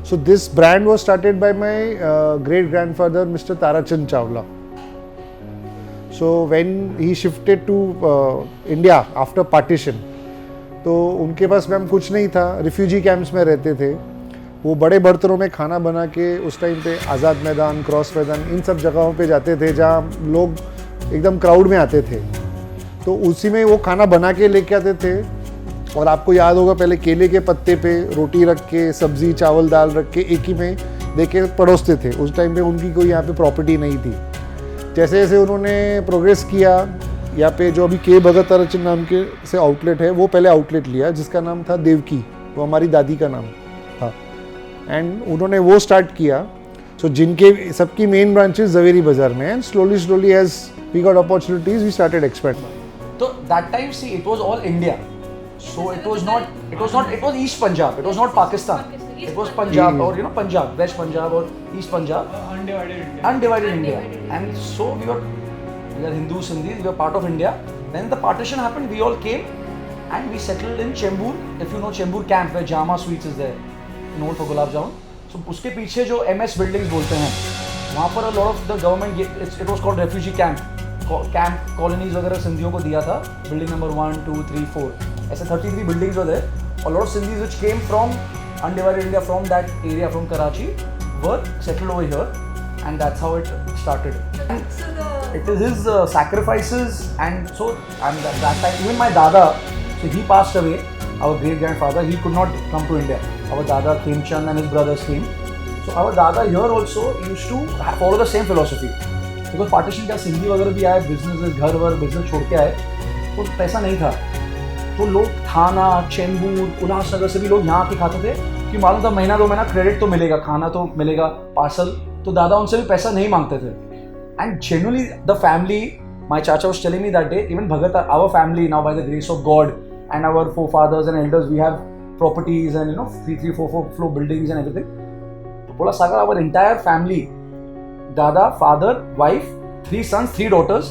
So this brand was started by my great grandfather, Mr. Tarachand Chawla. So when he shifted to India after partition, तो उनके पास ma'am कुछ नहीं था, refugee camps में रहते थे. वो बड़े बर्तनों में खाना बना के उस टाइम पे आज़ाद मैदान, क्रॉस मैदान, इन सब जगहों पे जाते थे जहाँ लोग एकदम क्राउड में आते थे. तो उसी में वो खाना बना के लेके आते थे. और आपको याद होगा पहले केले के पत्ते पे रोटी रख के, सब्जी चावल दाल रख के एक ही में दे के परोसते थे. उस टाइम पे उनकी कोई यहाँ पे प्रॉपर्टी नहीं थी. जैसे जैसे उन्होंने प्रोग्रेस किया, यहाँ पे जो अभी के भगत ताराचंद नाम के से आउटलेट है, वो पहले आउटलेट लिया जिसका नाम था देवकी, वो हमारी दादी का नाम था. एंड उन्होंने वो स्टार्ट किया. सो जिनके सबकी मेन ब्रांचेस जवेरी बाजार में. And slowly as we got opportunities we started expand. So that time, see, it was all India. So it was East Punjab. It was not Pakistan. It was Punjab or Punjab, West Punjab or East Punjab. Undivided India. And so we are Hindu, Sindhis, we are part of India. Then the partition happened, we all came and we settled in Chembur. If you know Chembur camp where Jama Sweets is there, known for gulab jamun. So उसके पीछे जो MS buildings बोलते हैं, वहाँ पर a lot of the government, it was called refugee camp. Camp colonies वगैरह सिंधियों को दिया था. बिल्डिंग नंबर 1, 2, 3, 4 ऐसे 33 बिल्डिंग्स वर देयर. और lot of Sindhis which came from undivided India from that area from Karachi were settled over here and that's how it started. It is his sacrifices and so and that time even my dada, so he passed away, our great grandfather, he could not come to India. Our dada Khemchand and his brothers came. So our dada here also used to follow the same philosophy. Because partition क्या सिंधी वगैरह भी आए, business घर वर business छोड़ के आए, तो पैसा नहीं था. तो लोग थाना, चेंबूर, उल्लासनगर से भी लोग यहाँ आके खाते थे कि मालूम था महीना 2 महीना क्रेडिट तो मिलेगा, खाना तो मिलेगा, पार्सल. तो दादा उनसे भी पैसा नहीं मांगते थे. And genuinely the family, my चाचा was telling me that day, even Bhagat our family now by the grace of God and our forefathers and elders, we have properties and 3, 4 floor buildings and everything. तो बोला सागर, our entire family, Dada, father, wife, 3 sons, 3 daughters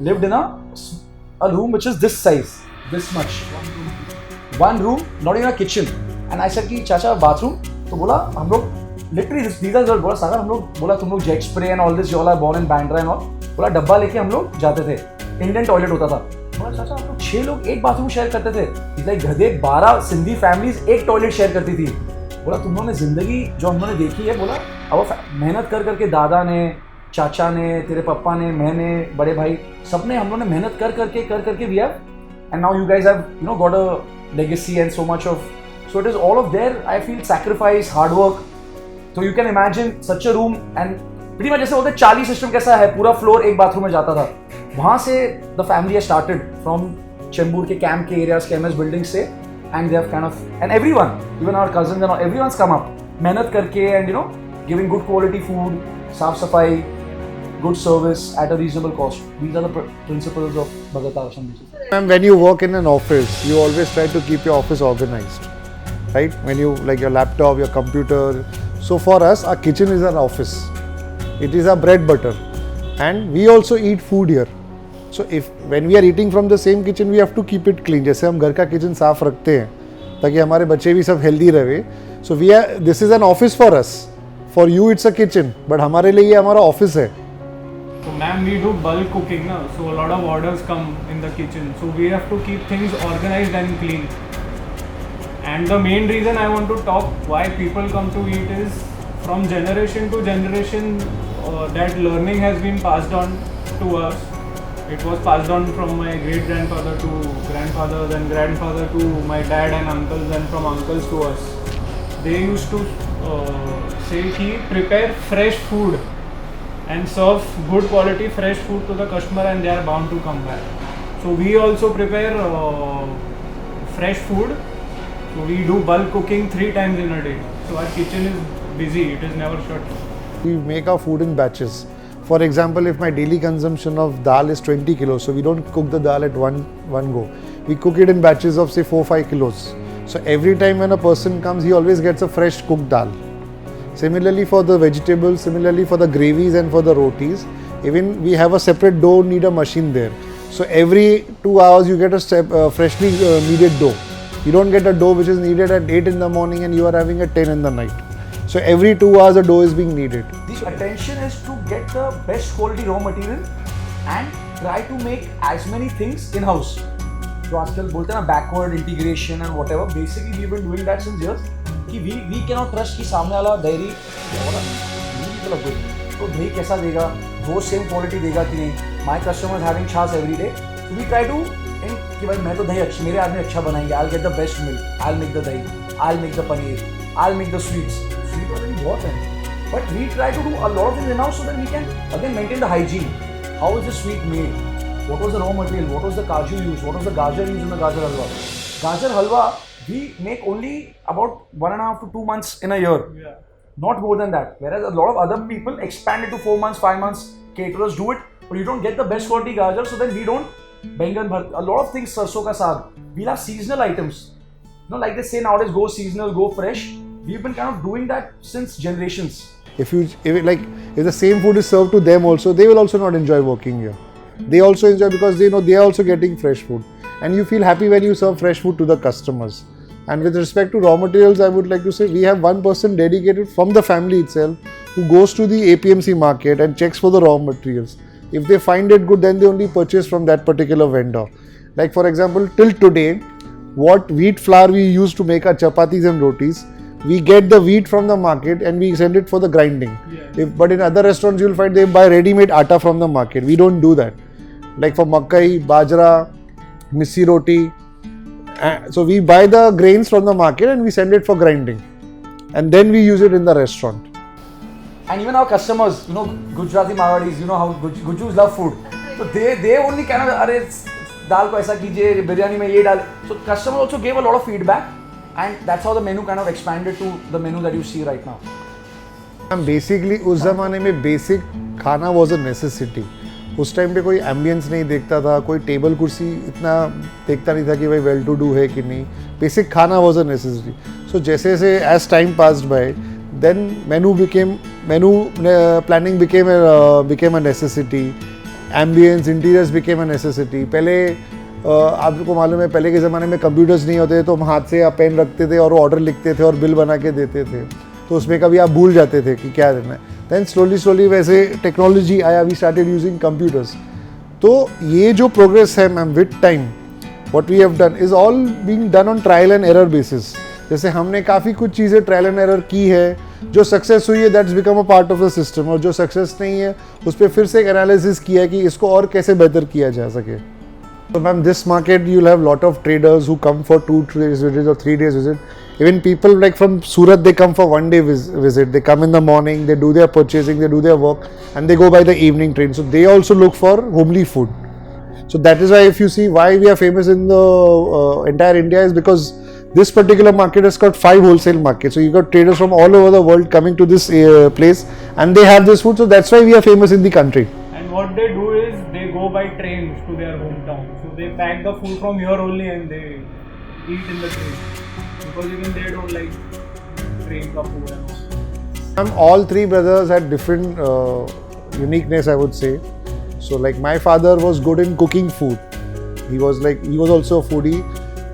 lived in a room which is this size, this much. One room, not even a kitchen. And I said कि चाचा bathroom, तो बोला हम लोग literally these are girls, बोला सागर हम लोग, बोला तुम लोग jet spray and all this, you all are born in Bandra and all, बोला डब्बा लेके हम लोग जाते थे. Indian toilet होता था. बोला चाचा हम लोग 6 लोग एक बाथरूम शेयर करते थे. It's like गधे 12 सिंधी फैमिलीज एक टॉयलेट शेयर करती थी. बोला तुम लोगों ने जिंदगी जो हम लोगों ने देखी है, बोला अब मेहनत कर करके दादा ने, चाचा ने, तेरे पापा ने, मैंने, बड़े भाई, सबने हम लोगों ने मेहनत कर करके we have, and now you guys have got a legacy and so much of, so it is all of there. I feel sacrifice, hard work. तो you can imagine such a room and pretty much जैसे बोलते हैं चाली system कैसा है, पूरा floor एक bathroom में जाता था. वहाँ से the family started from Chembur के कैंप के एरियाज के एमएस बिल्डिंग से, and they have kind of, and everyone, even our cousins and everyone's come up मेहनत करके and giving good quality food, साफ सफाई, good service at a reasonable cost. These are the principles of Bhagat Tarachand. And when you work in an office, you always try to keep your office organized, right? When you like your laptop, your computer. So for us, our kitchen is our office. It is our bread butter, and we also eat food here. So if when we are eating from the same kitchen, we have to keep it clean. जैसे हम घर का kitchen साफ रखते हैं ताकि हमारे बच्चे भी सब healthy रहे. So we are. This is an office for us. For you, it's a kitchen, but हमारे लिए ये हमारा office है. So ma'am, we do bulk cooking, na? So a lot of orders come in the kitchen. So we have to keep things organized and clean. And the main reason I want to talk why people come to eat is from generation to generation that learning has been passed on to us. It was passed on from my great grandfather to grandfather, then grandfather to my dad and uncles, and from uncles to us. They used to say he prepare fresh food and serve good quality fresh food to the customer, and they are bound to come back. So we also prepare fresh food. So we do bulk cooking 3 times in a day. So our kitchen is busy, it is never shut. We make our food in batches. For example, if my daily consumption of dal is 20 kilos, so we don't cook the dal at one go. We cook it in batches of say 4-5 kilos. So every time when a person comes, he always gets a fresh cooked dal. Similarly for the vegetables, similarly for the gravies and for the rotis, even we have a separate dough kneader machine there. So every 2 hours you get a freshly kneaded dough. You don't get a dough which is kneaded at 8 in the morning and you are having at 10 in the night. So every 2 hours the dough is being kneaded. The attention is to get the best quality raw material and try to make as many things in house. जो आजकल बोलते हैं ना backward integration and whatever, basically we've been doing that since years. कि we cannot trust कि सामने वाला dairy तो दही कैसा देगा, वो same quality देगा कि नहीं. My customer is having छाछ every day, so we try to think कि भाई मैं तो दही अच्छी, मेरे आदमी अच्छा बनाएंगे. I'll get the best milk, I'll make the dahi, I'll make the paneer, I'll make the sweets. Sweet already बहुत है. But we try to do a lot of things in-house so that we can again maintain the hygiene. How is the sweet made? What was the raw material? What was the kaju used? What was the gajar used in the gajar halwa? Gajar halwa we make only about 1.5 to 2 months in a year. Yeah. Not more than that. Whereas a lot of other people expand it to 4 months, 5 months. Caterers do it, but you don't get the best quality gajar. So then we don't bengan bhart. A lot of things sarson ka saag. We'll have seasonal items. You know, like they say nowadays, go seasonal, go fresh. We've been kind of doing that since generations. If the same food is served to them also, they will also not enjoy working here. They also enjoy because they know they are also getting fresh food, and you feel happy when you serve fresh food to the customers. And with respect to raw materials, I would like to say we have one person dedicated from the family itself who goes to the APMC market and checks for the raw materials. If they find it good, then they only purchase from that particular vendor. Like for example, till today, what wheat flour we use to make our chapatis and rotis, we get the wheat from the market and we send it for the grinding. Yeah. But in other restaurants, you will find they buy ready-made atta from the market. We don't do that. Like for makai, bajra, missi roti. So we buy the grains from the market and we send it for grinding. And then we use it in the restaurant. And even our customers, you know, Gujarati Marwadis, you know how Gujus love food. So they only kind of, अरे दाल को ऐसा कीजिए, बिरयानी में ये डाल. So customers also gave a lot of feedback. And that's how the menu kind of expanded to the menu that you see right now. And basically उस ज़माने में basic खाना was a necessity. उस टाइम पे कोई ambience नहीं देखता था, कोई टेबल कुर्सी इतना देखता नहीं था कि भाई वेल टू डू है कि नहीं. बेसिक खाना वाज अ नेसेसिटी. सो जैसे जैसे as time passed by, then menu planning became a necessity. Ambience, interiors became a necessity. पहले आपको मालूम है, पहले के ज़माने में कंप्यूटर्स नहीं होते तो हम हाथ से या पेन रखते थे और ऑर्डर लिखते थे और बिल बना के देते थे. तो उसमें कभी आप भूल जाते थे कि क्या देना है. Then slowly वैसे टेक्नोलॉजी आया, we started using computers. तो ये जो प्रोग्रेस है ma'am with time, what we have done is all being done on trial and error basis. जैसे हमने काफ़ी कुछ चीज़ें ट्रायल एंड एरर की है, जो सक्सेस हुई है that's become a part of the system, और जो सक्सेस नहीं है उस पर फिर से एक एनालिसिस किया है कि इसको और कैसे बेहतर किया जा सके. So ma'am, this market you'll have lot of traders who come for 2 days visit or 3 days visit. Even people like from Surat, they come for 1 day visit. They come in the morning, they do their purchasing, they do their work, and they go by the evening train. So they also look for homely food. So that is why if you see why we are famous in the entire India is because this particular market has got 5 wholesale markets. So you got traders from all over the world coming to this place, and they have this food. So that's why we are famous in the country. And what they do is they go by trains to their hometown. So they pack the food from here only and they eat in the train. Because even they don't like train ka food and all 3 brothers had different uniqueness, I would say. So like my father was good in cooking food. He was also a foodie.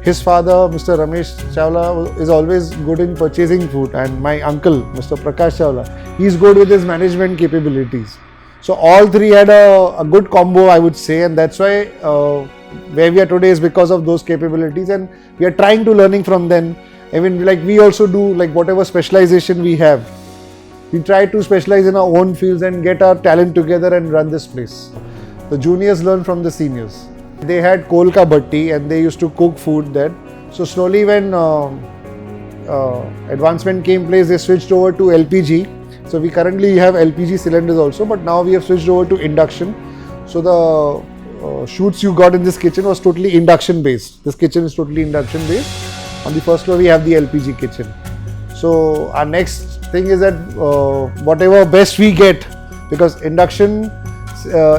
His father, Mr. Ramesh Chawla, is always good in purchasing food, and my uncle, Mr. Prakash Chawla, he's good with his management capabilities. So all 3 had a good combo, I would say, and that's why where we are today is because of those capabilities, and we are trying to learning from them. I mean, like we also do like whatever specialization we have, we try to specialize in our own fields and get our talent together and run this place. The juniors learn from the seniors. They had kolka bhatti and they used to cook food there. So slowly when advancement came place, they switched over to LPG. So we currently have LPG cylinders also, but now we have switched over to induction. So the shoots you got in this kitchen was totally induction based. This kitchen is totally induction based. On the first floor we have the LPG kitchen. So our next thing is that whatever best we get, because induction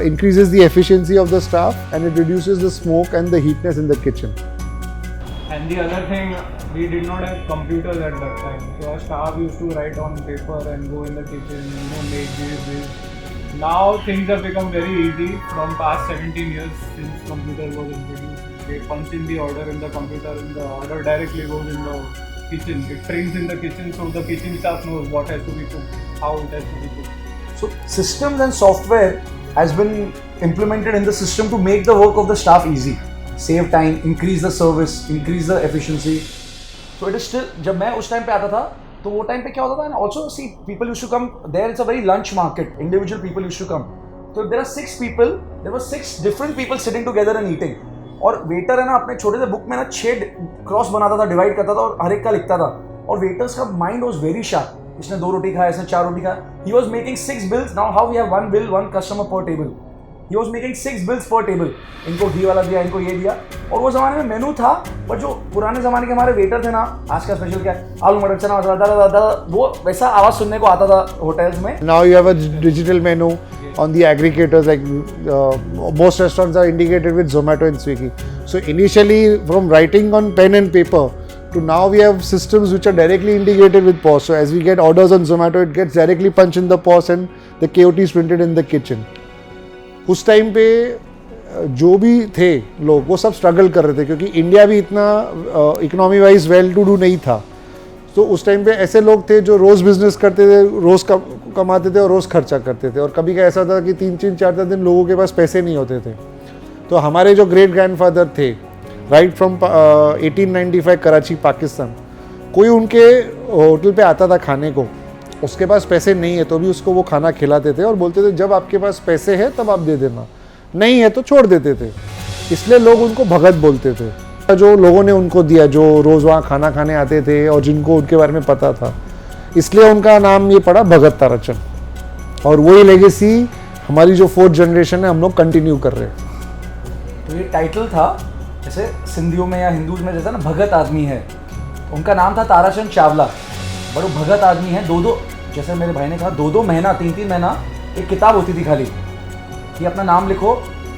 increases the efficiency of the staff and it reduces the smoke and the heatness in the kitchen. And the other thing, we did not have computers at that time. So our staff used to write on paper and go in the kitchen, make this. Now things have become very easy from past 17 years since computer was introduced. They punch in the order in the computer and the order directly goes in the kitchen. It trains in the kitchen, so the kitchen staff knows what has to be cooked, how it has to be cooked. So systems and software has been implemented in the system to make the work of the staff easy, save time, increase the service, increase the efficiency. So it is still, जब मैं उस time पे आता था तो वो time पे क्या होता था, and also see people used to come there. It's a very lunch market. Individual people used to come. So if there are 6 people, there were 6 different people sitting together and eating. और waiter है ना अपने छोटे से book में ना 6 cross बनाता था, डिवाइड करता था और हर एक का लिखता था. और वेटर्स का माइंड वाज वेरी शार्प. इसने 2 रोटी खाया, इसने 4 रोटी खाया. He was making 6 bills. Now how we have 1 bill, 1 customer per table. He was making 6 bills per table. इनको घी वाला दिया, इनको ये दिया. और वो ज़माने में मेनू था, पर जो पुराने ज़माने के हमारे वेटर थे ना, आज का स्पेशल क्या है, आलू मटर चना मसाला, वो वैसा आवाज़ सुनने को आता था होटल्स में. Now you have a digital menu on the aggregators, like most restaurants are integrated with Zomato and Swiggy. So initially from writing on pen and paper to now we have systems which are directly integrated with POS. So as we get orders on Zomato, it gets directly punched in the POS and the KOT is printed in the kitchen. उस time पे जो भी थे लोग वो सब struggle कर रहे थे क्योंकि इंडिया भी इतना economy wise well to do नहीं था. तो उस टाइम पे ऐसे लोग थे जो रोज़ बिजनेस करते थे, रोज़ कमाते थे और रोज़ खर्चा करते थे. और कभी का ऐसा था कि 3-3, 4-4 दिन लोगों के पास पैसे नहीं होते थे. तो हमारे जो ग्रेट ग्रैंडफादर थे राइट फ्रॉम 1895 कराची पाकिस्तान, कोई उनके होटल पे आता था खाने को, उसके पास पैसे नहीं है तो भी उसको वो खाना खिलाते थे और बोलते थे जब आपके पास पैसे है तब आप दे देना, नहीं है तो छोड़ देते थे. इसलिए लोग उनको भगत बोलते थे. जो लोगों ने उनको दिया, जो रोज़ वहाँ खाना खाने आते थे और जिनको उनके बारे में पता था, इसलिए उनका नाम ये पड़ा भगत ताराचंद. और वही लेगेसी हमारी जो 4th जनरेशन है हम लोग कंटिन्यू कर रहे हैं. तो ये टाइटल था, जैसे सिंधियों में या हिंदूज में जैसा ना भगत आदमी है, उनका नाम था ताराचंद चावला. बड़ो भगत आदमी है. 2-2, जैसे मेरे भाई ने कहा, 2-2 महीना 3-3 महीना एक किताब होती थी खाली कि अपना नाम लिखो.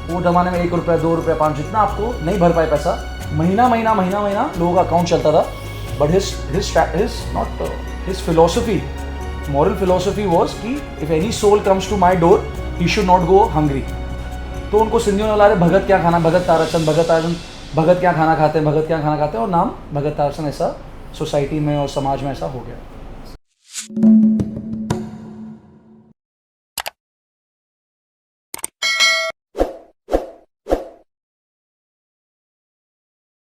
वो ज़माने में 1 रुपया 2 रुपया 5, जितना आपको नहीं भर पाए पैसा, महीना लोगों का अकाउंट चलता था. But his philosophy, moral philosophy was कि if any soul comes to my door he should not go hungry. तो उनको सिंधियों ने बोला रहे भगत क्या खाना, भगत ताराचंद, भगत क्या खाना खाते हैं, भगत क्या खाना खाते हैं, और नाम भगत ताराचंद ऐसा सोसाइटी में और समाज में ऐसा हो गया.